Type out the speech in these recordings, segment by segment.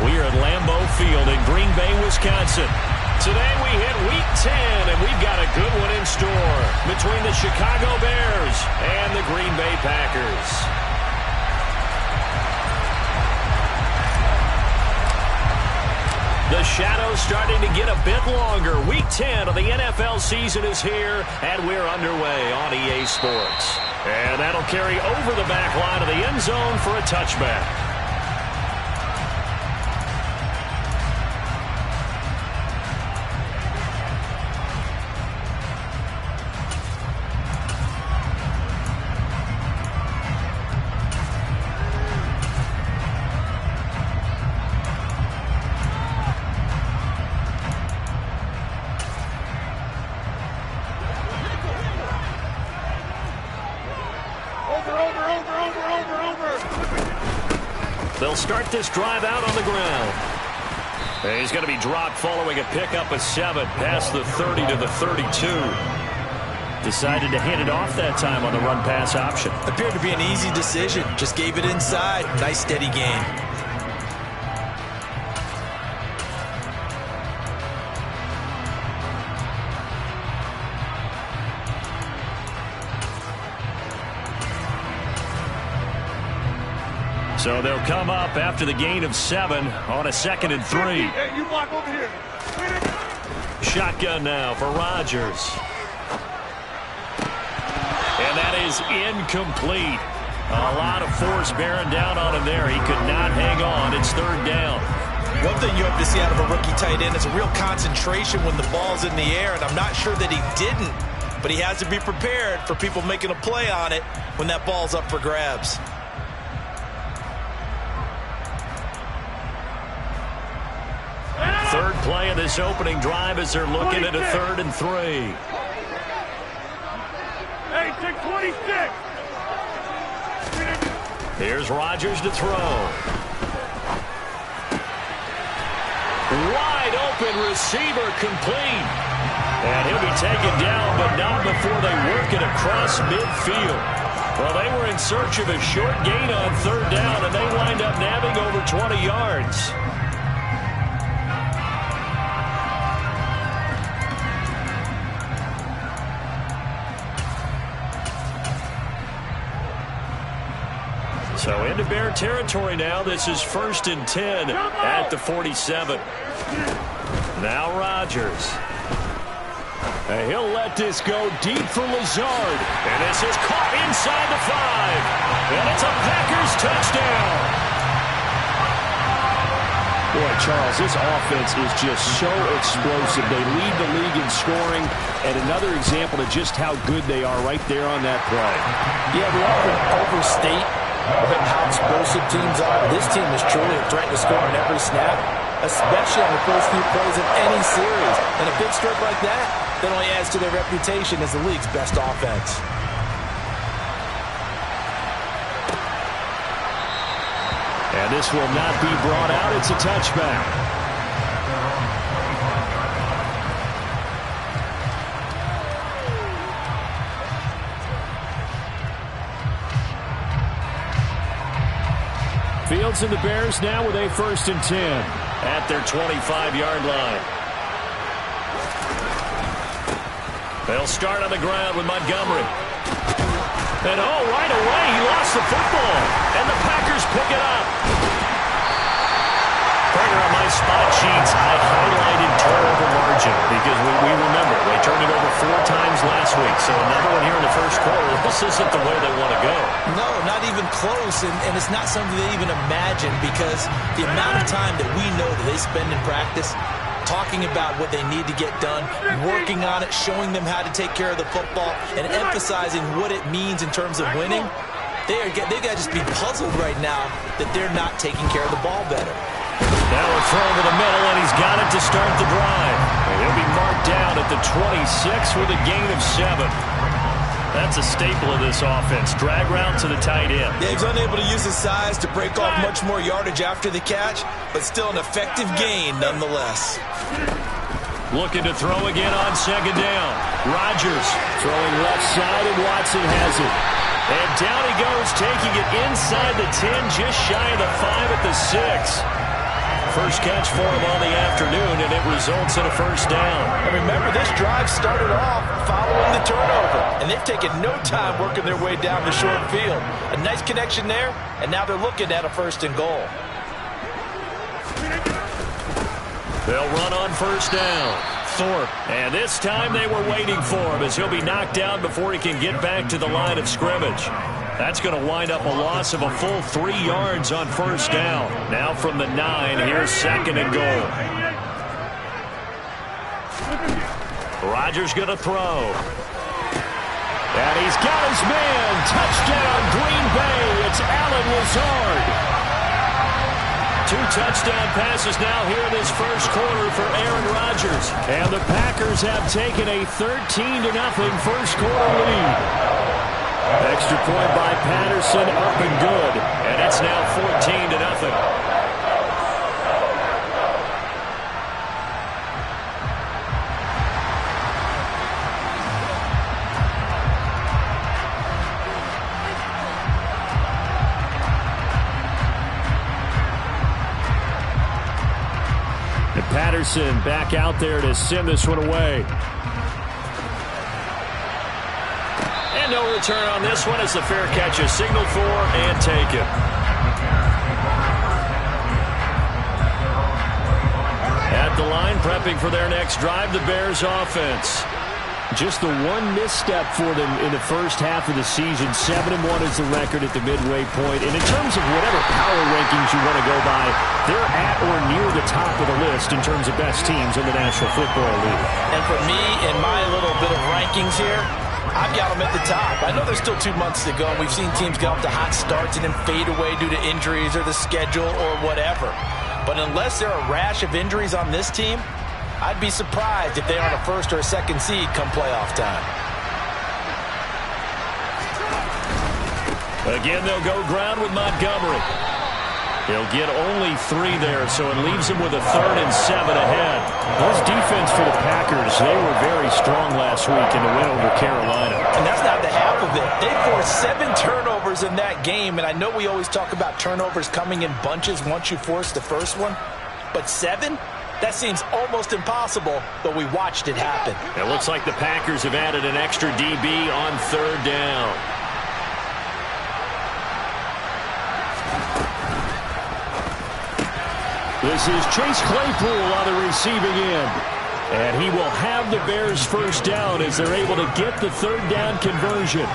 We are at Lambeau Field in Green Bay, Wisconsin. Today we hit Week 10, and we've got a good one in store between the Chicago Bears and the Green Bay Packers. The shadow's starting to get a bit longer. Week 10 of the NFL season is here, and we're underway on EA Sports. And that'll carry over the back line of the end zone for a touchback. They'll start this drive out on the ground. And he's going to be dropped following a pickup of 7 past the 30 to the 32. Decided to hand it off that time on the run-pass option. Appeared to be an easy decision. Just gave it inside. Nice steady gain. So they'll come up after the gain of 7 on a 2nd and 3. Hey, you block over here. Shotgun now for Rodgers. And that is incomplete. A lot of force bearing down on him there. He could not hang on. It's 3rd down. One thing you hope to see out of a rookie tight end is a real concentration when the ball's in the air, and I'm not sure that he didn't, but he has to be prepared for people making a play on it when that ball's up for grabs. Third play of this opening drive as they're looking at a 3rd and 3. Hey, take 26. Here's Rodgers to throw. Wide open receiver complete. And he'll be taken down, but not before they work it across midfield. Well, they were in search of a short gain on 3rd down, and they wind up nabbing over 20 yards. So into Bear territory now. This is 1st and 10 at the 47. Now Rodgers. And he'll let this go deep for Lazard. And this is caught inside the 5. And it's a Packers touchdown. Boy, Charles, this offense is just so explosive. They lead the league in scoring, and another example of just how good they are right there on that play. Yeah, we often overstate how explosive teams are. This team is truly a threat to score on every snap, especially on the first few plays of any series. And a big stroke like that only adds to their reputation as the league's best offense. And this will not be brought out. It's a touchback. Fields and the Bears now with a 1st and 10 at their 25-yard line. They'll start on the ground with Montgomery. And right away he lost the football. And the Packers pick it up. Prater, on my spot sheets, I highlighted turnover margin because we remember they turned it over 4 times last week. So another one here in the first quarter. This isn't the way they want to go. No, not even close, and it's not something they even imagine because the amount of time that we know that they spend in practice talking about what they need to get done, working on it, showing them how to take care of the football, and emphasizing what it means in terms of winning. They've got to just be puzzled right now that they're not taking care of the ball better. Now a throw over the middle, and he's got it to start the drive. And he'll be marked down at the 26 with a gain of 7. That's a staple of this offense. Drag route to the tight end. Yeah, he's unable to use his size to break off much more yardage after the catch, but still an effective gain nonetheless. Looking to throw again on 2nd down. Rodgers throwing left side, and Watson has it. And down he goes, taking it inside the 10, just shy of the 5 at the 6. first catch for him on the afternoon, and it results in a first down. And remember, this drive started off following the turnover, and they've taken no time working their way down the short field. A nice connection there, and now they're looking at a 1st and goal. They'll run on first down. Thorpe. And this time they were waiting for him as he'll be knocked down before he can get back to the line of scrimmage. That's going to wind up a loss of a full 3 yards on first down. Now from the 9, here's 2nd and goal. Rodgers going to throw. And he's got his man. Touchdown, Green Bay. It's Allen Lazard. 2 touchdown passes now here in this first quarter for Aaron Rodgers. And the Packers have taken a 13-0 first quarter lead. Extra point by Patterson, up and good. And it's now 14-0. Patterson back out there to send this one away. And no return on this one as the fair catch is signaled for and taken. At the line, prepping for their next drive, the Bears offense. Just the one misstep for them in the first half of the season. 7-1 is the record at the midway point. And in terms of whatever power rankings you want to go by, they're at or near the top of the list in terms of best teams in the National Football League. And for me, in my little bit of rankings here, I've got them at the top. I know there's still 2 months to go, and we've seen teams get off to hot starts and then fade away due to injuries or the schedule or whatever. But unless there are a rash of injuries on this team, I'd be surprised if they aren't a 1st or a 2nd seed come playoff time. Again, they'll go ground with Montgomery. He'll get only 3 there, so it leaves him with a 3rd and 7 ahead. Those defense for the Packers, they were very strong last week in the win over Carolina. And that's not the half of it. They forced 7 turnovers in that game, and I know we always talk about turnovers coming in bunches once you force the first one, but 7? That seems almost impossible, but we watched it happen. It looks like the Packers have added an extra DB on 3rd down. This is Chase Claypool on the receiving end. And he will have the Bears first down as they're able to get the 3rd down conversion.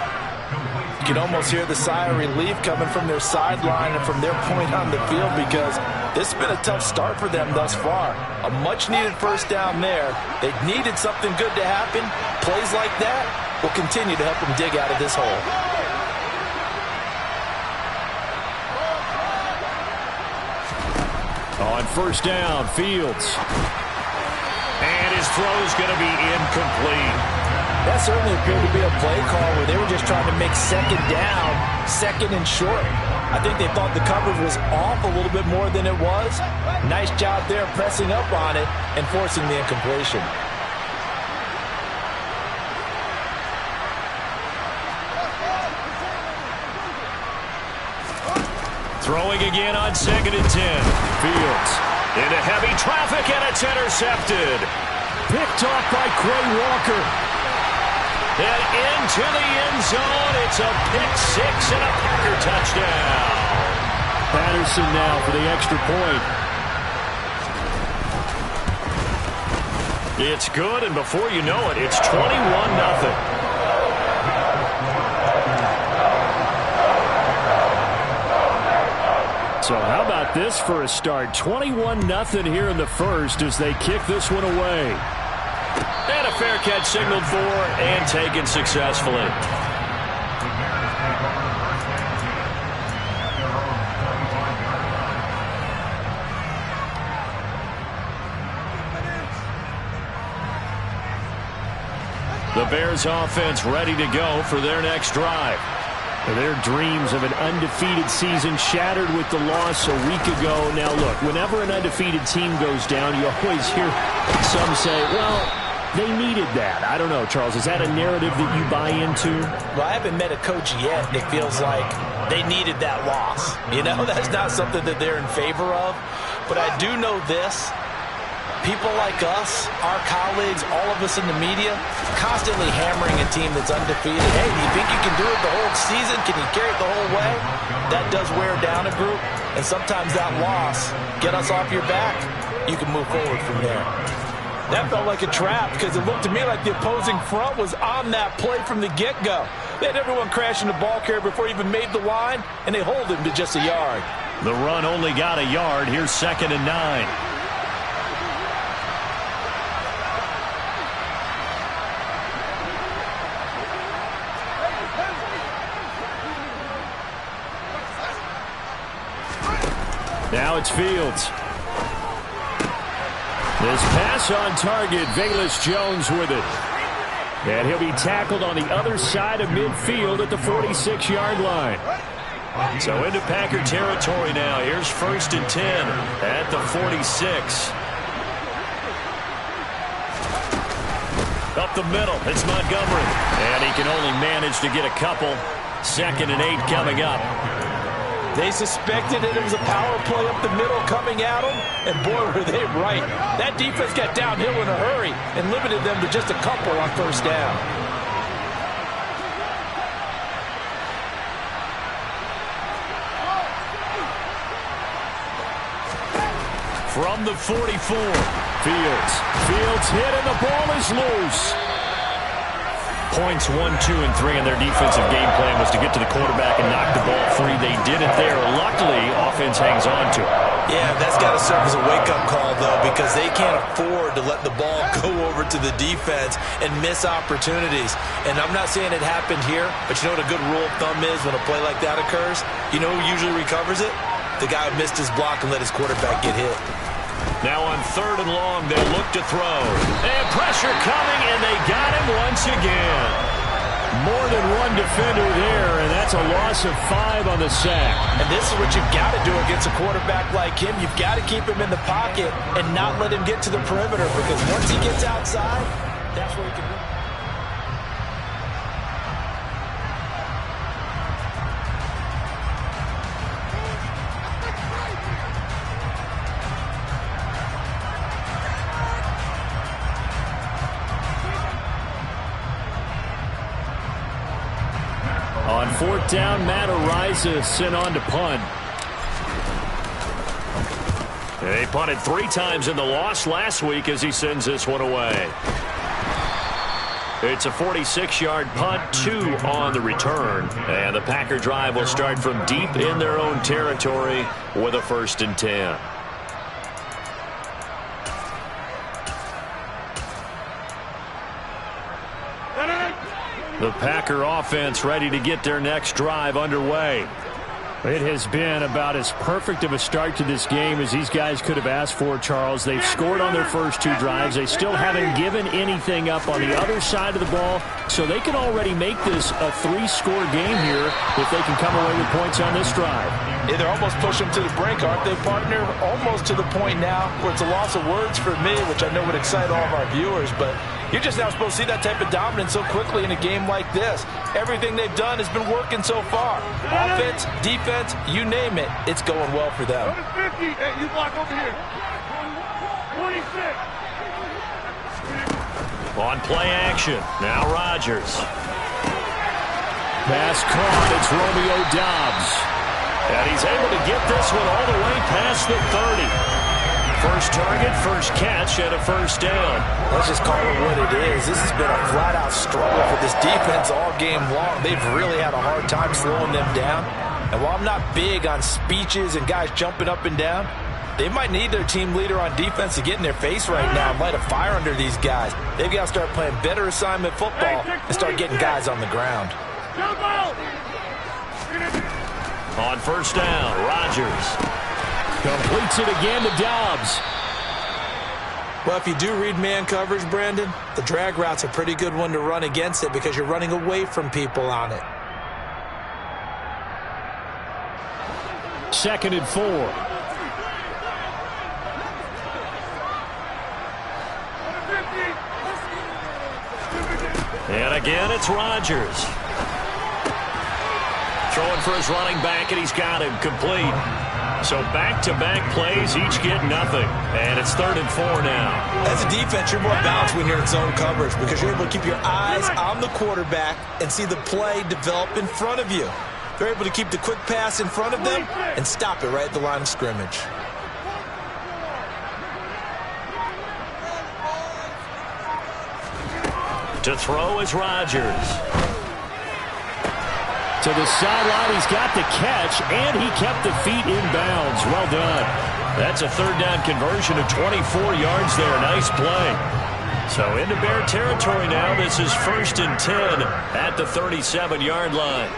You can almost hear the sigh of relief coming from their sideline and from their point on the field because this has been a tough start for them thus far. A much-needed first down there. They needed something good to happen. Plays like that will continue to help them dig out of this hole. On first down, Fields. And his throw's going to be incomplete. That certainly appeared to be a play call where they were just trying to make 2nd down, 2nd and short. I think they thought the coverage was off a little bit more than it was. Nice job there pressing up on it and forcing the incompletion. Throwing again on 2nd and 10. Fields into heavy traffic, and it's intercepted. Picked off by Quay Walker. And into the end zone. It's a pick 6 and a Packer touchdown. Patterson now for the extra point. It's good, and before you know it, it's 21-0. So how about this for a start? 21-0 here in the first as they kick this one away. And a fair catch signaled for and taken successfully. The Bears offense ready to go for their next drive. Their dreams of an undefeated season shattered with the loss a week ago. Now, look, whenever an undefeated team goes down, you always hear some say, well, they needed that. I don't know, Charles. Is that a narrative that you buy into? Well, I haven't met a coach yet that feels like they needed that loss. You know, that's not something that they're in favor of. But I do know this. People like us, our colleagues, all of us in the media, constantly hammering a team that's undefeated. Hey, do you think you can do it the whole season? Can you carry it the whole way? That does wear down a group, and sometimes that loss, get us off your back, you can move forward from there. That felt like a trap because it looked to me like the opposing front was on that play from the get-go. They had everyone crashing the ball carrier before he even made the line, and they hold him to just a yard. The run only got a yard. Here's 2nd and 9. Now it's Fields. This pass on target. Velus Jones with it. And he'll be tackled on the other side of midfield at the 46-yard line. So into Packer territory now. Here's 1st and 10 at the 46. Up the middle. It's Montgomery. And he can only manage to get a couple. 2nd and 8 coming up. They suspected it was a power play up the middle coming at them, and boy, were they right. That defense got downhill in a hurry and limited them to just a couple on 1st down. From the 44, Fields hit, and the ball is loose. Points 1, 2, and 3 in their defensive game plan was to get to the quarterback and knock the ball free. They did it there. Luckily, offense hangs on to it. Yeah, that's got to serve as a wake-up call, though, because they can't afford to let the ball go over to the defense and miss opportunities. And I'm not saying it happened here, but you know what a good rule of thumb is when a play like that occurs? You know who usually recovers it? The guy who missed his block and let his quarterback get hit. Now on 3rd and long, they'll look to throw. And pressure coming, and they got him once again. More than one defender there, and that's a loss of 5 on the sack. And this is what you've got to do against a quarterback like him. You've got to keep him in the pocket and not let him get to the perimeter, because once he gets outside, that's where he can win. On 4th down, Matt Araiza sent on to punt. They punted 3 times in the loss last week as he sends this one away. It's a 46-yard punt, 2 on the return. And the Packer drive will start from deep in their own territory with a 1st and 10. The Packer offense ready to get their next drive underway. It has been about as perfect of a start to this game as these guys could have asked for, Charles. They've scored on their first 2 drives. They still haven't given anything up on the other side of the ball, so they can already make this a 3-score game here if they can come away with points on this drive. Yeah, they're almost pushing them to the brink, aren't they, partner? Almost to the point now where it's a loss of words for me, which I know would excite all of our viewers, but you're just now supposed to see that type of dominance so quickly in a game like this. Everything they've done has been working so far. Offense, defense, you name it, it's going well for them. 50. Hey, you block over here. 26. On play action, now Rodgers. Pass caught, it's Romeo Doubs. And he's able to get this one all the way past the 30. First target, first catch, and a 1st down. Let's just call it what it is. This has been a flat-out struggle for this defense all game long. They've really had a hard time slowing them down. And while I'm not big on speeches and guys jumping up and down, they might need their team leader on defense to get in their face right now and light a fire under these guys. They've got to start playing better assignment football and start getting guys on the ground. On 1st down, Rodgers completes it again to Doubs. Well, if you do read man coverage, Brandon, the drag route's a pretty good one to run against it because you're running away from people on it. 2nd and 4. And again, it's Rodgers. Throwing for his running back, and he's got him complete. So back-to-back plays, each get nothing. And it's 3rd and 4 now. As a defense, you're more balanced when you're in zone coverage because you're able to keep your eyes on the quarterback and see the play develop in front of you. You're able to keep the quick pass in front of them and stop it right at the line of scrimmage. To throw is Rodgers. To the sideline, he's got the catch, and he kept the feet in bounds. Well done. That's a 3rd down conversion of 24 yards there. Nice play. So into Bear territory now. This is 1st and 10 at the 37-yard line.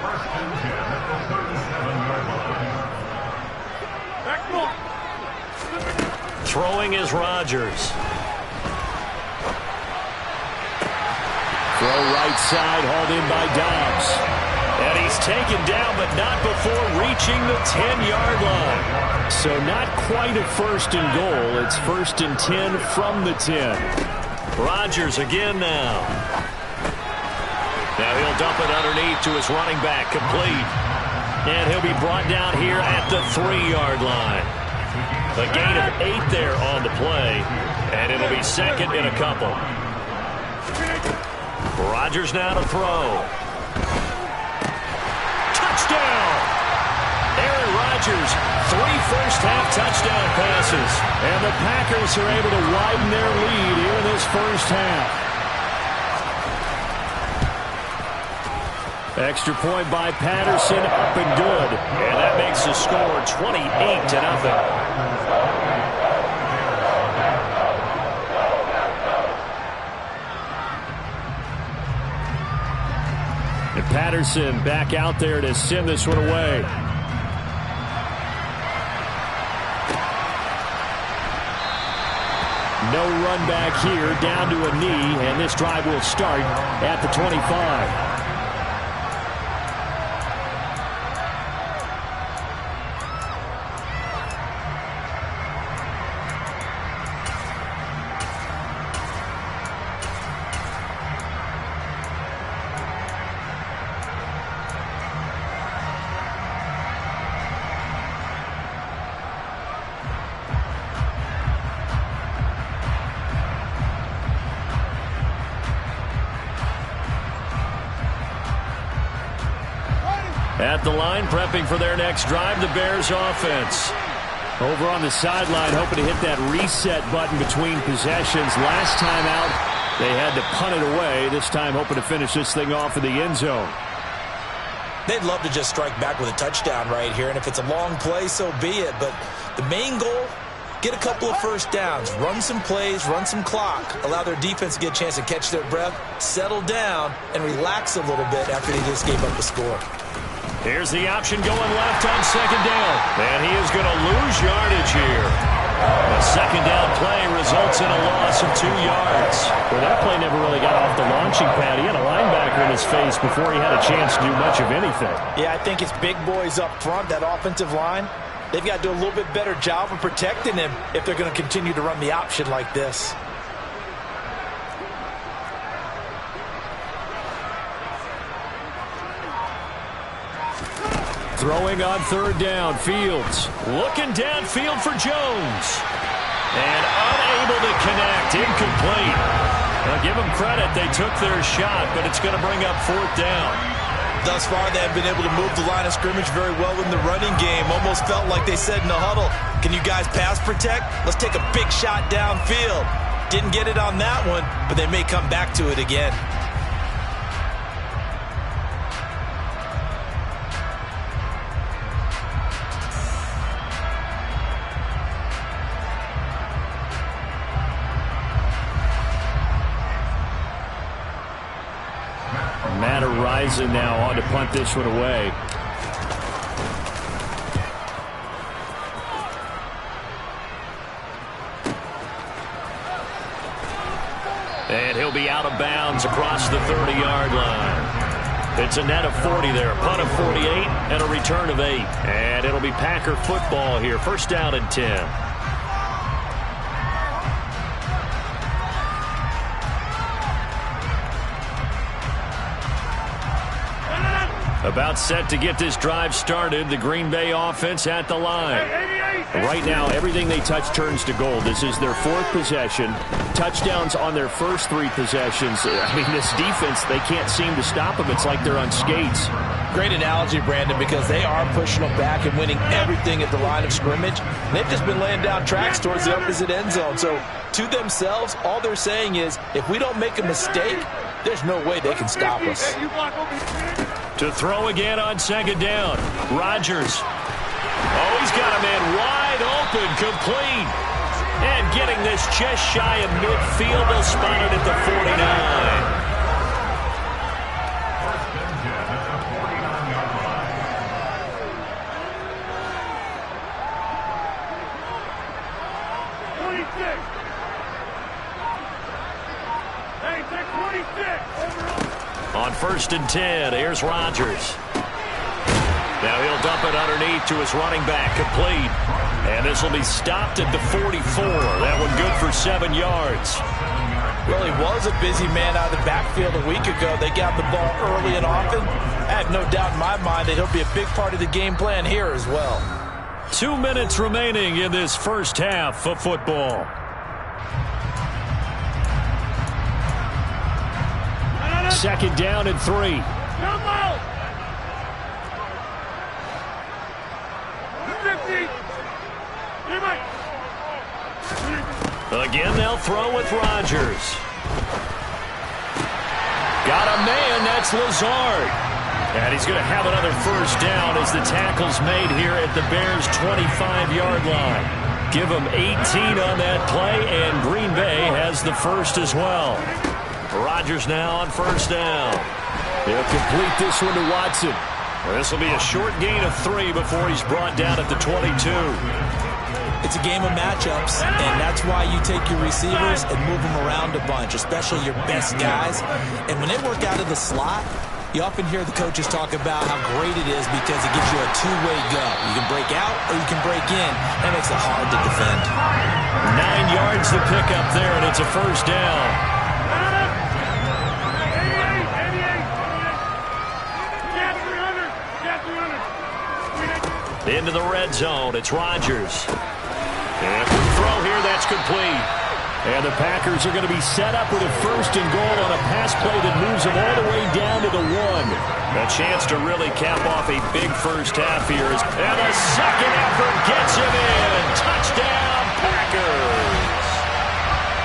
Throwing is Rodgers. Throw right side, hauled in by Dobbs. And he's taken down, but not before reaching the 10-yard line. So not quite a 1st and goal. It's 1st and 10 from the 10. Rodgers again now. Now he'll dump it underneath to his running back, complete. And he'll be brought down here at the 3-yard line. A gain of 8 there on the play, and it'll be 2nd and a couple. Rodgers now to throw. Touchdown! Aaron Rodgers, 3 first-half touchdown passes. And the Packers are able to widen their lead here in this first half. Extra point by Patterson, up and good. And that makes the score 28-0. And Patterson back out there to send this one away. No run back here, down to a knee, and this drive will start at the 25. At the line, prepping for their next drive, the Bears offense. Over on the sideline, hoping to hit that reset button between possessions. Last time out, they had to punt it away. This time, hoping to finish this thing off in the end zone. They'd love to just strike back with a touchdown right here, and if it's a long play, so be it. But the main goal, get a couple of first downs, run some plays, run some clock, allow their defense to get a chance to catch their breath, settle down, and relax a little bit after they just gave up the score. Here's the option going left on 2nd down. And he is going to lose yardage here. A 2nd down play results in a loss of 2 yards. Well, that play never really got off the launching pad. He had a linebacker in his face before he had a chance to do much of anything. Yeah, I think it's big boys up front, that offensive line. They've got to do a little bit better job of protecting him if they're going to continue to run the option like this. Throwing on 3rd down, Fields. Looking downfield for Jones. And unable to connect, incomplete. Now give them credit, they took their shot, but it's going to bring up 4th down. Thus far, they have been able to move the line of scrimmage very well in the running game. Almost felt like they said in the huddle, can you guys pass protect? Let's take a big shot downfield. Didn't get it on that one, but they may come back to it again. Matt Araiza now on to punt this one away. And he'll be out of bounds across the 30-yard line. It's a net of 40 there, a punt of 48, and a return of 8. And it'll be Packer football here, 1st down and 10. A About set to get this drive started. The Green Bay offense at the line. Right now, everything they touch turns to gold. This is their 4th possession. Touchdowns on their first 3 possessions. I mean, this defense, they can't seem to stop them. It's like they're on skates. Great analogy, Brandon, because they are pushing them back and winning everything at the line of scrimmage. They've just been laying down tracks towards the opposite end zone. So to themselves, all they're saying is, if we don't make a mistake, there's no way they can stop us. To throw again on 2nd down. Rodgers. Oh, he's got a man wide open, complete. And getting this just shy of midfield. They'll spot it at the 49. On 1st and 10, here's Rodgers. Now he'll dump it underneath to his running back, complete. And this will be stopped at the 44. That one good for 7 yards. Well, he was a busy man out of the backfield a week ago. They got the ball early and often. I have no doubt in my mind that he'll be a big part of the game plan here as well. 2 minutes remaining in this first half of football. Second down and 3. Come out! 50. Again, they'll throw with Rodgers. Got a man, that's Lazard. And he's going to have another first down as the tackle's made here at the Bears' 25-yard line. Give them 18 on that play, and Green Bay has the first as well. Rodgers now on first down. They'll complete this one to Watson. This will be a short gain of 3 before he's brought down at the 22. It's a game of matchups, and that's why you take your receivers and move them around a bunch, especially your best guys. And when they work out of the slot, you often hear the coaches talk about how great it is because it gives you a two-way go. You can break out or you can break in. That makes it hard to defend. 9 yards to pick up there, and it's a first down. Into the red zone, it's Rodgers. And throw here, that's complete. And the Packers are going to be set up with a first and goal on a pass play that moves them all the way down to the 1. A chance to really cap off a big first half here. And a second effort gets him in. Touchdown, Packers.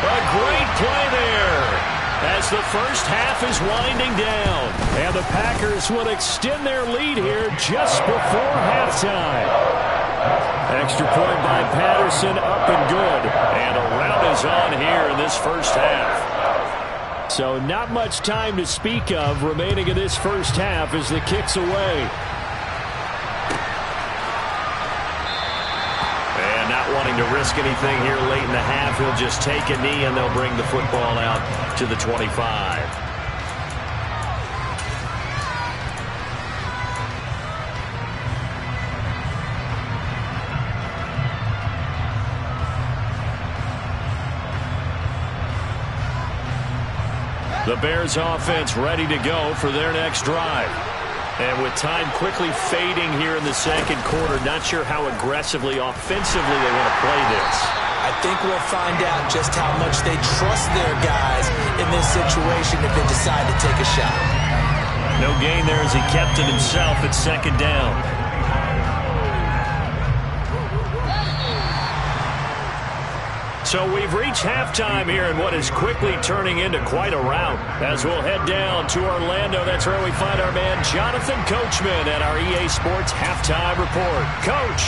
A great play there as the first half is winding down. And the Packers will extend their lead here just before halftime. Extra point by Patterson, up and good. And a rout is on here in this first half. So not much time to speak of remaining in this first half as the kick's away. And not wanting to risk anything here late in the half, he'll just take a knee and they'll bring the football out to the 25. The Bears offense ready to go for their next drive. And with time quickly fading here in the second quarter, not sure how aggressively, offensively they want to play this. I think we'll find out just how much they trust their guys in this situation if they decide to take a shot. No gain there as he kept it himself at second down. So we've reached halftime here in what is quickly turning into quite a rout. As we'll head down to Orlando, that's where we find our man Jonathan Coachman at our EA Sports Halftime Report. Coach.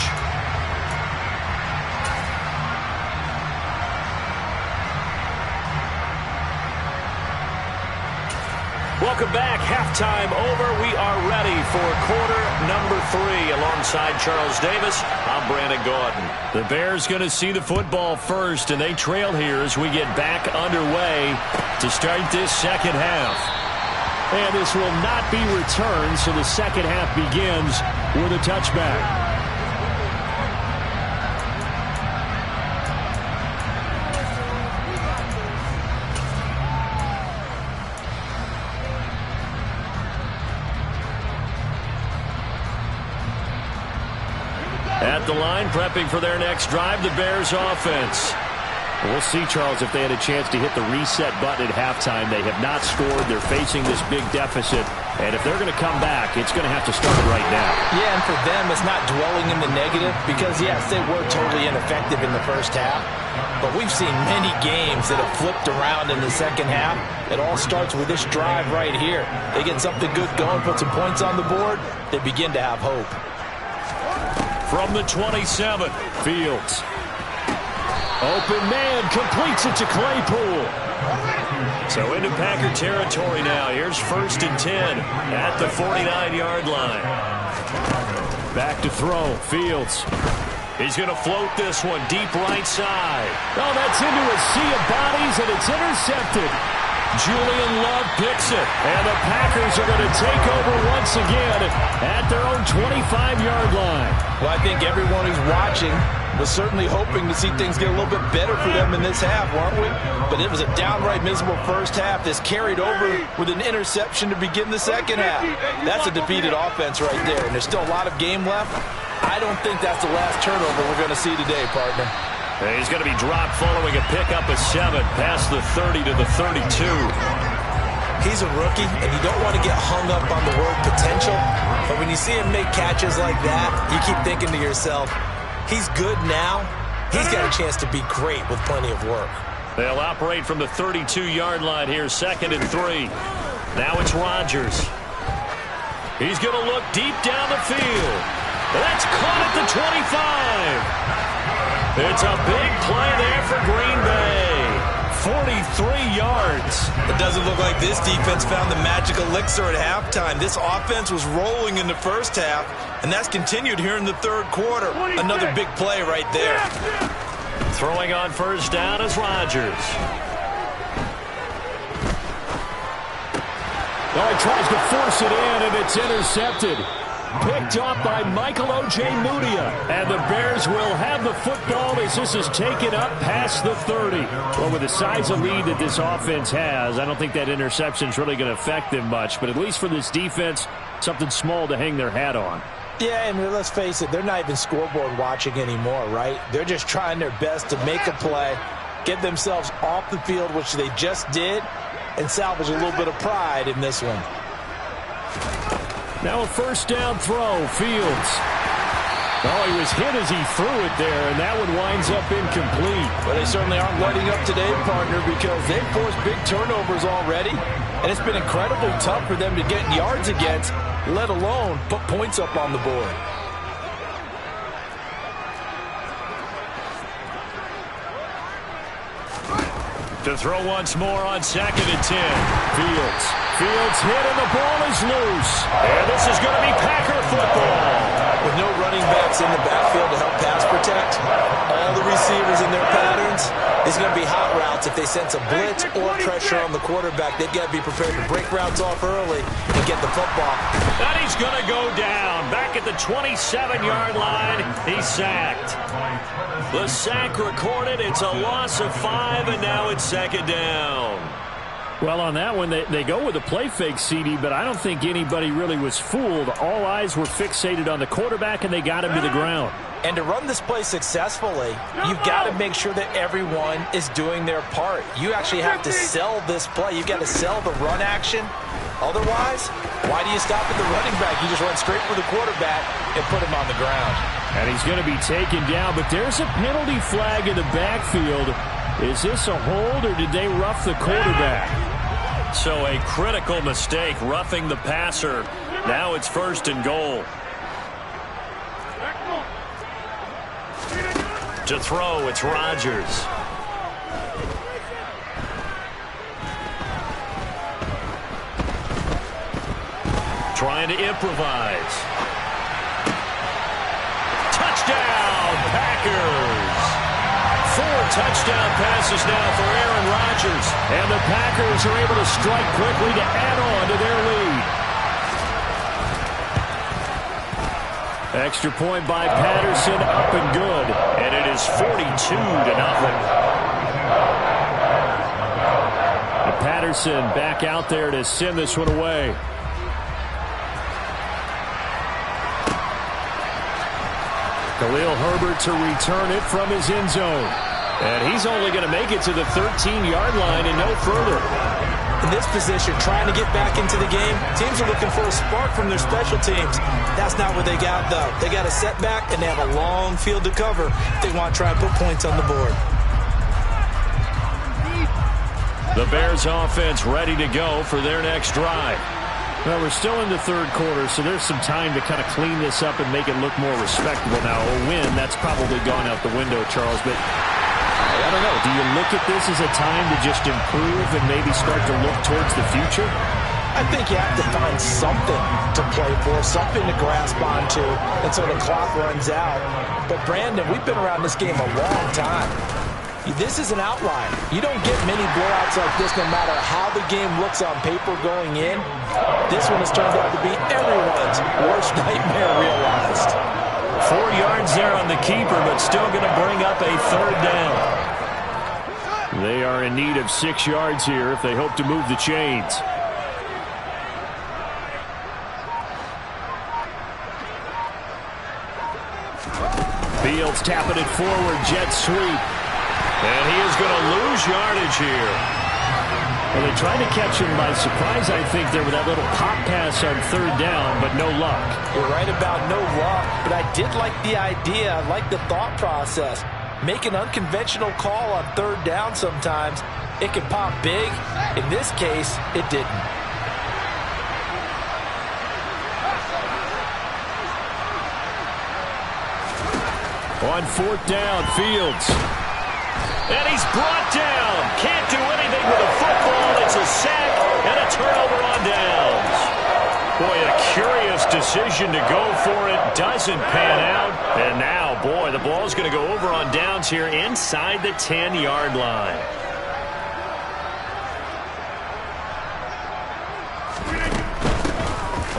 Welcome back. Halftime over. We are ready for quarter number 3. Alongside Charles Davis, I'm Brandon Gaudin. The Bears going to see the football first, and they trail here as we get back underway to start this second half. And this will not be returned, so the second half begins with a touchback. at the line, prepping for their next drive, the Bears offense. We'll see, Charles, if they had a chance to hit the reset button at halftime. They have not scored. They're facing this big deficit. And if they're going to come back, it's going to have to start right now. Yeah, and for them, it's not dwelling in the negative because, yes, they were totally ineffective in the first half. But we've seen many games that have flipped around in the second half. It all starts with this drive right here. They get something good going, put some points on the board, they begin to have hope. From the 27, Fields. Open man, completes it to Claypool. So into Packer territory now. Here's 1st and 10 at the 49-yard line. Back to throw, Fields. He's going to float this one deep right side. Oh, that's into a sea of bodies, and it's intercepted. Julian Love picks it, and the Packers are going to take over once again at their own 25-yard line. Well, I think everyone who's watching was certainly hoping to see things get a little bit better for them in this half, weren't we? But it was a downright miserable first half that's carried over with an interception to begin the second half. That's a defeated offense right there, and there's still a lot of game left. I don't think that's the last turnover we're going to see today, partner. He's going to be dropped following a pickup of 7 past the 30 to the 32. He's a rookie, and you don't want to get hung up on the word potential. But when you see him make catches like that, you keep thinking to yourself, he's good now. He's got a chance to be great with plenty of work. They'll operate from the 32-yard line here, 2nd and 3. Now it's Rodgers. He's going to look deep down the field. That's caught at the 25. It's a big play there for Green Bay. 43 yards. It doesn't look like this defense found the magic elixir at halftime. This offense was rolling in the first half, and that's continued here in the third quarter. Another big play right there. Throwing on 1st down is Rodgers. Oh, he tries to force it in, and it's intercepted. Picked off by Michael Ojemudia. And the Bears will have the football as this is taken up past the 30. Well, with the size of lead that this offense has, I don't think that interception is really going to affect them much. But at least for this defense, something small to hang their hat on. Yeah, and let's face it, they're not even scoreboard watching anymore, right? They're just trying their best to make a play, get themselves off the field, which they just did, and salvage a little bit of pride in this one. Now a 1st down throw, Fields. Oh, he was hit as he threw it there, and that one winds up incomplete. But they certainly aren't letting up today, partner, because they've forced big turnovers already, and it's been incredibly tough for them to get yards against, let alone put points up on the board. To throw once more on 2nd and 10. Fields hit, and the ball is loose. And this is going to be Packer football. With no running backs in the backfield to help pass protect, all the receivers in their patterns, it's going to be hot routes. If they sense a blitz or pressure on the quarterback, they've got to be prepared to break routes off early and get the football. And he's going to go down. Back at the 27-yard line, he's sacked. The sack recorded. It's a loss of 5, and now it's 2nd down. Well, on that one, they go with a play fake, CD, but I don't think anybody really was fooled. All eyes were fixated on the quarterback, and they got him to the ground. And to run this play successfully, you've got to make sure that everyone is doing their part. You actually have to sell this play. You've got to sell the run action. Otherwise, why do you stop at the running back? You just run straight for the quarterback and put him on the ground. And he's going to be taken down, but there's a penalty flag in the backfield. Is this a hold, or did they rough the quarterback? So a critical mistake, roughing the passer. Now it's 1st and goal. To throw, it's Rodgers. Trying to improvise. Touchdown, Packers! 4 touchdown passes now for Aaron Rodgers. And the Packers are able to strike quickly to add on to their lead. Extra point by Patterson, up and good. And it is 42-0. And Patterson back out there to send this one away. Khalil Herbert to return it from his end zone. And he's only going to make it to the 13-yard line and no further. In this position, trying to get back into the game, teams are looking for a spark from their special teams. That's not what they got, though. They got a setback, and they have a long field to cover if they want to try and put points on the board. The Bears offense ready to go for their next drive. Well, we're still in the third quarter, so there's some time to kind of clean this up and make it look more respectable. Now, a win, that's probably gone out the window, Charles, but I don't know. Do you look at this as a time to just improve and maybe start to look towards the future? I think you have to find something to play for, something to grasp onto until the clock runs out. But, Brandon, we've been around this game a long time. This is an outlier. You don't get many blowouts like this no matter how the game looks on paper going in. This one has turned out to be everyone's worst nightmare realized. 4 yards there on the keeper, but still going to bring up a third down. They are in need of 6 yards here if they hope to move the chains. Fields tapping it forward, jet sweep. And he is going to lose yardage here. Well, they tried to catch him by surprise, I think, there with that little pop pass on third down, but no luck. You're right about no luck, but I did like the idea. I like the thought process. Make an unconventional call on third down sometimes. It can pop big. In this case, it didn't. On fourth down, Fields. And he's brought down. Can't do anything with the football. It's a sack and a turnover on downs. Boy, a curious decision to go for it. Doesn't pan out. And now, boy, the ball's going to go over on downs here inside the 10-yard line.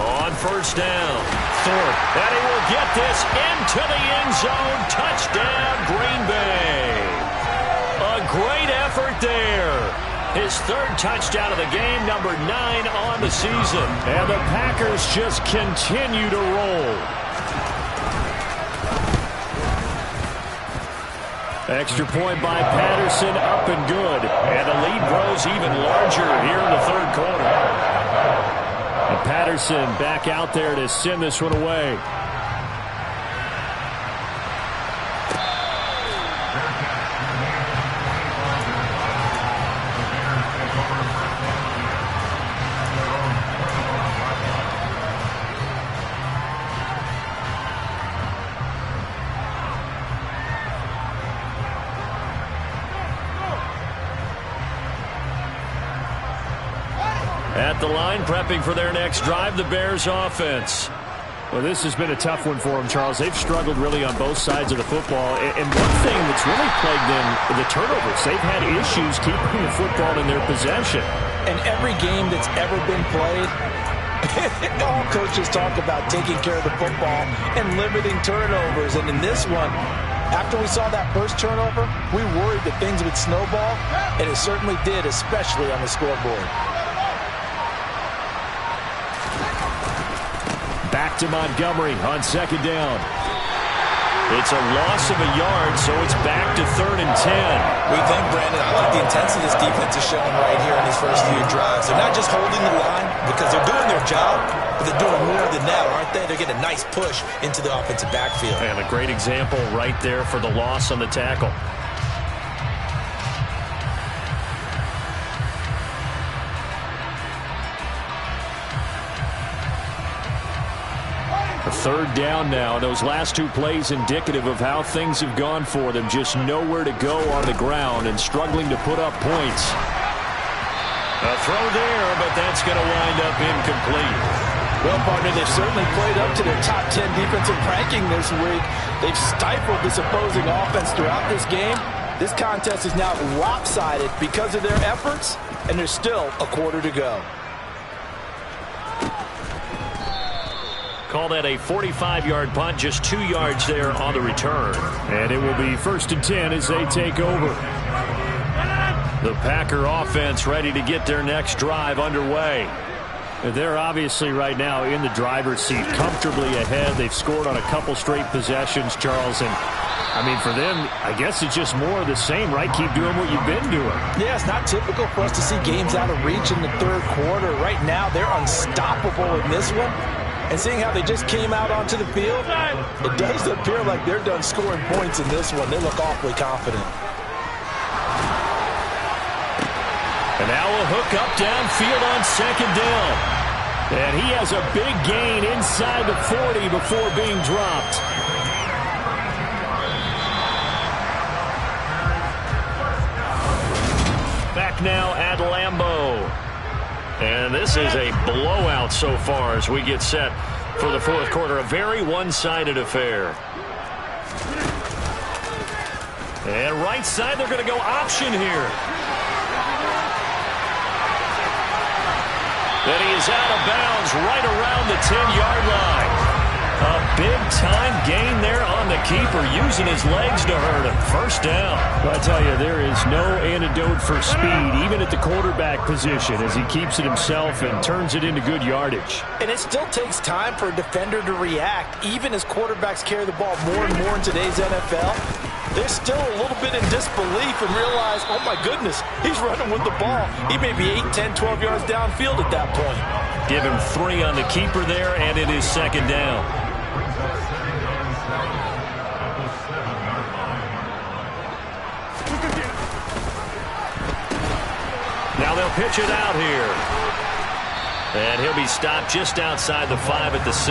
On first down, Thorpe. And he will get this into the end zone. Touchdown, Green Bay. A great effort there. His third touchdown of the game, number 9 on the season. And the Packers just continue to roll. Extra point by Patterson, up and good. And the lead grows even larger here in the third quarter. And Patterson back out there to send this one away. At the line, prepping for their next drive, the Bears offense. Well, this has been a tough one for them, Charles. They've struggled really on both sides of the football. And one thing that's really plagued them, the turnovers. They've had issues keeping the football in their possession. And every game that's ever been played, all coaches talk about taking care of the football and limiting turnovers. And in this one, after we saw that first turnover, we worried that things would snowball, and it certainly did, especially on the scoreboard. Back to Montgomery on second down. It's a loss of a yard, so it's back to 3rd and 10. We think, Brandon, I like the intensity this defense is showing right here in these first few drives. They're not just holding the line because they're doing their job, but they're doing more than that, aren't they? They're getting a nice push into the offensive backfield. And a great example right there for the loss on the tackle. Third down now. Those last 2 plays indicative of how things have gone for them. Just nowhere to go on the ground and struggling to put up points. A throw there, but that's going to wind up incomplete. Well, partner, they've certainly played up to their top 10 defensive ranking this week. They've stifled this opposing offense throughout this game. This contest is now lopsided because of their efforts, and there's still a quarter to go. Call that a 45-yard punt, just 2 yards there on the return. And it will be 1st and 10 as they take over. The Packer offense ready to get their next drive underway. They're obviously right now in the driver's seat, comfortably ahead. They've scored on a couple straight possessions, Charles. And, I mean, for them, I guess it's just more of the same, right? Keep doing what you've been doing. Yeah, it's not typical for us to see games out of reach in the third quarter. Right now, they're unstoppable in this one. And seeing how they just came out onto the field, it does appear like they're done scoring points in this one. They look awfully confident. And now a hook up downfield on second down. And he has a big gain inside the 40 before being dropped. Back now at Lambeau. And this is a blowout so far as we get set for the fourth quarter. A very one-sided affair. And right side, they're going to go option here. Then he is out of bounds right around the 10-yard line. A big-time gain there on the keeper, using his legs to hurt him. First down. But I tell you, there is no antidote for speed, even at the quarterback position, as he keeps it himself and turns it into good yardage. And it still takes time for a defender to react, even as quarterbacks carry the ball more and more in today's NFL. They're still a little bit in disbelief and realize, oh my goodness, he's running with the ball. He may be 8, 10, 12 yards downfield at that point. Give him 3 on the keeper there, and it is second down. Now they'll pitch it out here. And he'll be stopped just outside the 5 at the 6.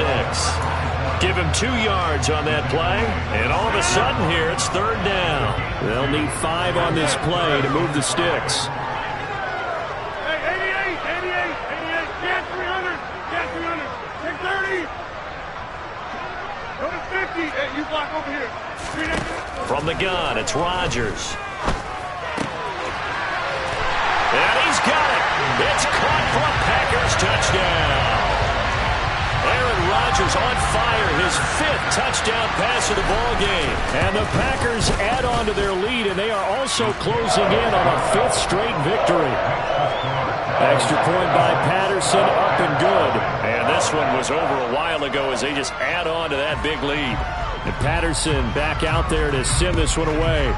Give him 2 yards on that play. And all of a sudden here, it's third down. They'll need 5 on this play to move the sticks. Hey, 88. Get 300. Take 30. Go to 50. Hey, you block over here. From the gun, it's Rodgers. And he's got it. It's caught for a Packers touchdown. Aaron Rodgers on fire, his 5th touchdown pass of the ball game. And the Packers add on to their lead, and they are also closing in on a 5th straight victory. Extra point by Patterson, up and good. And this one was over a while ago as they just add on to that big lead. And Patterson back out there to send this one away.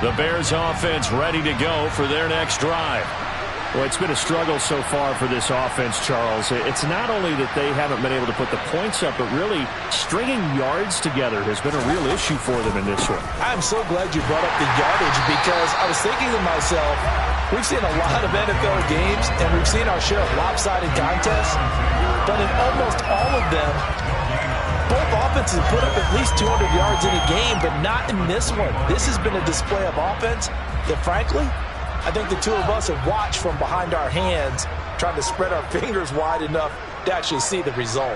The Bears offense ready to go for their next drive. Well, it's been a struggle so far for this offense, Charles. It's not only that they haven't been able to put the points up, but really stringing yards together has been a real issue for them in this one. I'm so glad you brought up the yardage, because I was thinking to myself, we've seen a lot of NFL games, and we've seen our share of lopsided contests, but in almost all of them, both offenses put up at least 200 yards in a game, but not in this one. This has been a display of offense that, frankly, I think the two of us have watched from behind our hands, trying to spread our fingers wide enough to actually see the result.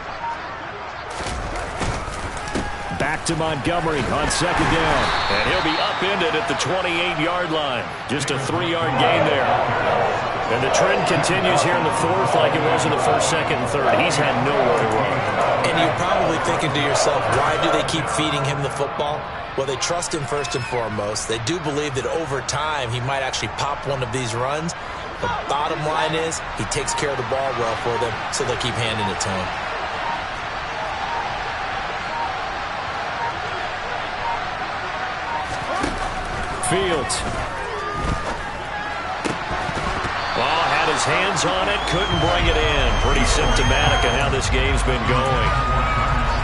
Back to Montgomery on second down. And he'll be upended at the 28-yard line. Just a 3-yard gain there. And the trend continues here in the fourth like it was in the first, second, and third. He's had nowhere to run. And you're probably thinking to yourself, why do they keep feeding him the football? Well, they trust him first and foremost. They do believe that over time he might actually pop one of these runs. The bottom line is he takes care of the ball well for them, so they keep handing it to him. Fields. Well, had his hands on it, couldn't bring it in. Pretty symptomatic of how this game's been going.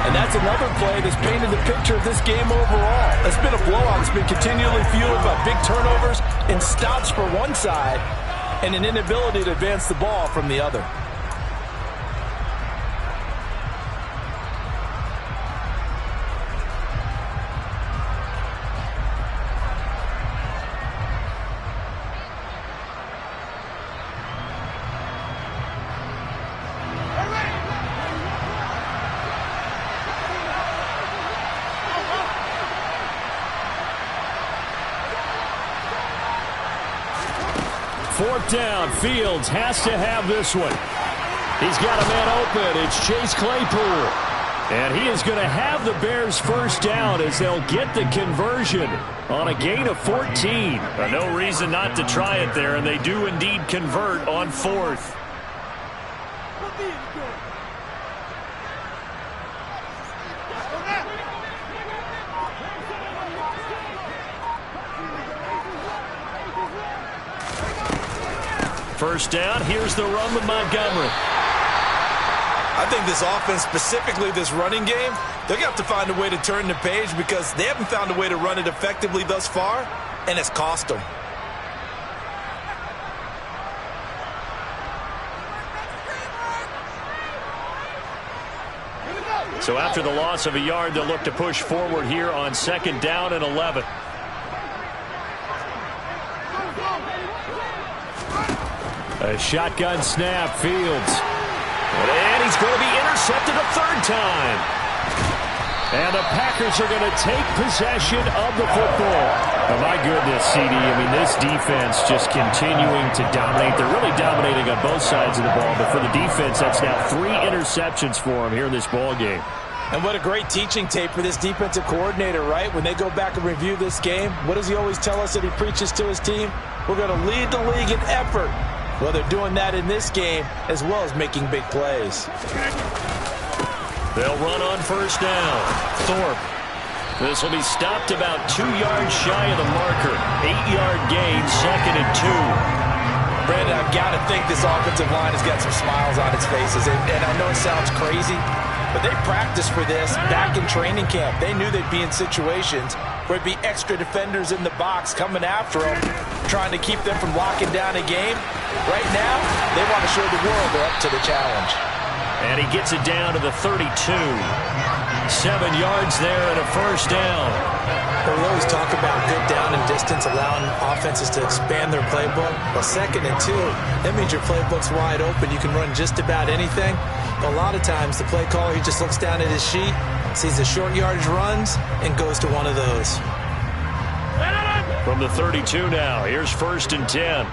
And that's another play that's painted the picture of this game overall. It's been a blowout. It's been continually fueled by big turnovers and stops for one side and an inability to advance the ball from the other. 4th down. Fields has to have this one. He's got a man open. It's Chase Claypool. And he is going to have the Bears 1st down as they'll get the conversion on a gain of 14. No reason not to try it there, and they do indeed convert on 4th. First down, here's the run with Montgomery. I think this offense, specifically this running game, they're going to have to find a way to turn the page because they haven't found a way to run it effectively thus far, and it's cost them. So after the loss of a yard, they'll look to push forward here on 2nd down and 11. A shotgun snap, Fields. And he's going to be intercepted a 3rd time. And the Packers are going to take possession of the football. Oh, my goodness, CD. I mean, this defense just continuing to dominate. They're really dominating on both sides of the ball. But for the defense, that's now 3 interceptions for them here in this ball game. And what a great teaching tape for this defensive coordinator, right? When they go back and review this game, what does he always tell us that he preaches to his team? We're going to lead the league in effort. Well, they're doing that in this game as well as making big plays. They'll run on 1st down. Thorpe. This will be stopped about 2 yards shy of the marker. 8-yard gain, 2nd and 2. Brandon, I've got to think this offensive line has got some smiles on its faces. And I know it sounds crazy, but they practiced for this back in training camp. They knew they'd be in situations where it'd be extra defenders in the box coming after them, trying to keep them from locking down a game. Right now, they want to show the world they're up to the challenge. And he gets it down to the 32. 7 yards there and a 1st down. We always talk about good down and distance, allowing offenses to expand their playbook. Well, 2nd and 2, that means your playbook's wide open. You can run just about anything. But a lot of times, the play caller, he just looks down at his sheet, sees the short yardage runs, and goes to one of those. From the 32 now, here's 1st and 10.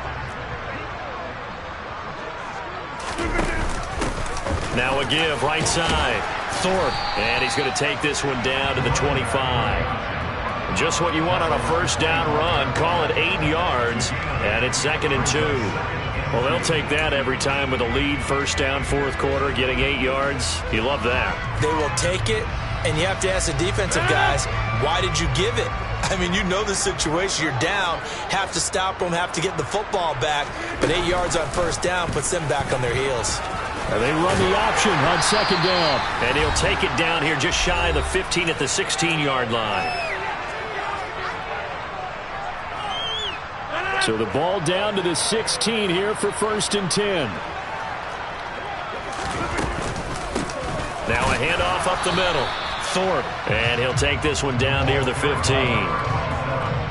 Now a give, right side. Thorpe, and he's going to take this one down to the 25. Just what you want on a 1st down run. Call it 8 yards, and it's 2nd and 2. Well, they'll take that every time with a lead. 1st down, 4th quarter, getting 8 yards. You love that. They will take it, and you have to ask the defensive guys, why did you give it? I mean, you know the situation. You're down, have to stop them, have to get the football back, but 8 yards on 1st down puts them back on their heels. And they run the option on 2nd down. And he'll take it down here just shy of the 15 at the 16-yard line. So the ball down to the 16 here for 1st and 10. Now a handoff up the middle. Thorpe, and he'll take this one down near the 15.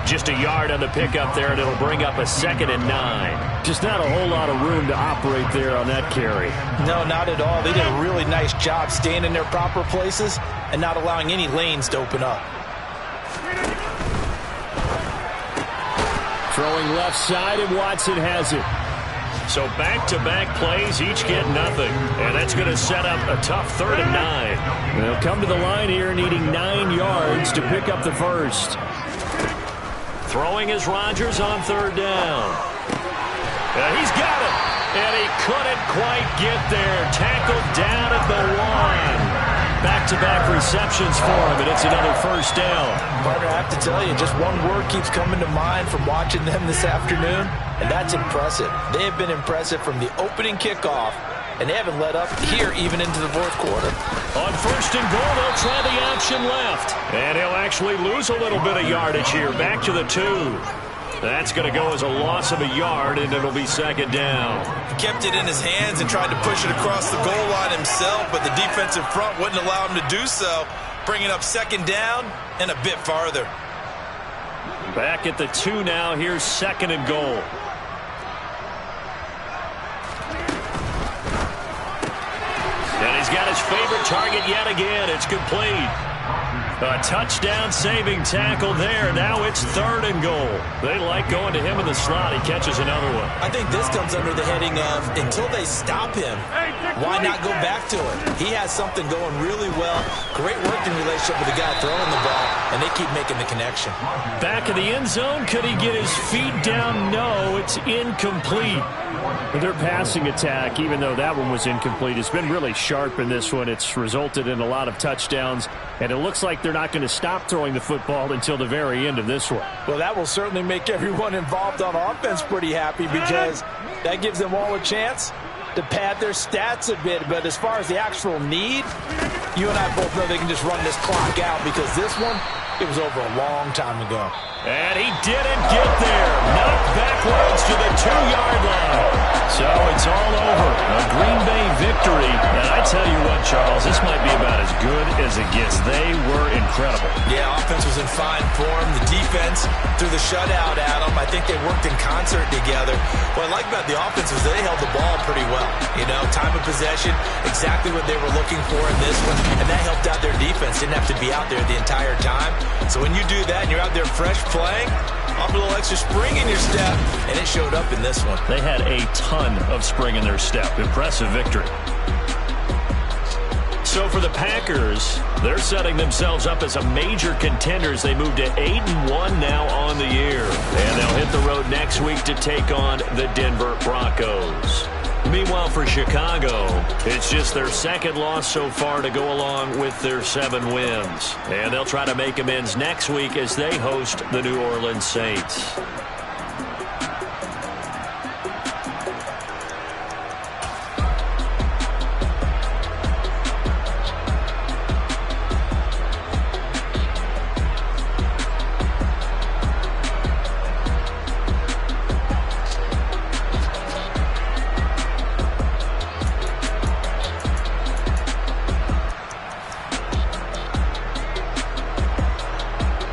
Just a yard on the pickup there, and it'll bring up a 2nd and 9. Just not a whole lot of room to operate there on that carry. No, not at all. They did a really nice job staying in their proper places and not allowing any lanes to open up. Throwing left side, and Watson has it. So back-to-back plays, each get nothing. And that's going to set up a tough 3rd and 9. They'll come to the line here needing 9 yards to pick up the 1st. Throwing is Rodgers on 3rd down. And he's got it. And he couldn't quite get there. Tackled down at the 1. Back-to-back receptions for him, and it's another 1st down. Partner, I have to tell you, just one word keeps coming to mind from watching them this afternoon, and that's impressive. They have been impressive from the opening kickoff, and they haven't let up here even into the 4th quarter. On 1st and goal, they'll try the option left. And he'll actually lose a little bit of yardage here, back to the 2. That's going to go as a loss of a yard, and it'll be 2nd down. He kept it in his hands and tried to push it across the goal line himself, but the defensive front wouldn't allow him to do so, bringing up 2nd down and a bit farther. Back at the 2 now. Here's 2nd and goal. And he's got his favorite target yet again. It's complete. A touchdown-saving tackle there. Now it's 3rd and goal. They like going to him in the slot. He catches another one. I think this comes under the heading of until they stop him, why not go back to it? He has something going really well. Great working relationship with the guy throwing the ball, and they keep making the connection. Back in the end zone. Could he get his feet down? No, it's incomplete. Their passing attack, even though that one was incomplete, has been really sharp in this one. It's resulted in a lot of touchdowns, and it looks like they're not going to stop throwing the football until the very end of this one. Well, that will certainly make everyone involved on offense pretty happy because that gives them all a chance to pad their stats a bit. But as far as the actual need, you and I both know they can just run this clock out because this one, it was over a long time ago. And he didn't get there. Knocked backwards to the 2-yard line. So it's all over. A Green Bay victory. And I tell you what, Charles, this might be about as good as it gets. They were incredible. Yeah, offense was in fine form. The defense threw the shutout at them. I think they worked in concert together. What I like about the offense was they held the ball pretty well. You know, time of possession, exactly what they were looking for in this one. And that helped out their defense. Didn't have to be out there the entire time. So when you do that and you're out there fresh playing, offer a little extra spring in your step, and it showed up in this one. They had a ton of spring in their step. Impressive victory. So for the Packers, they're setting themselves up as a major contender as they move to 8-1 now on the year. And they'll hit the road next week to take on the Denver Broncos. Meanwhile, for Chicago, it's just their 2nd loss so far to go along with their 7 wins. And they'll try to make amends next week as they host the New Orleans Saints.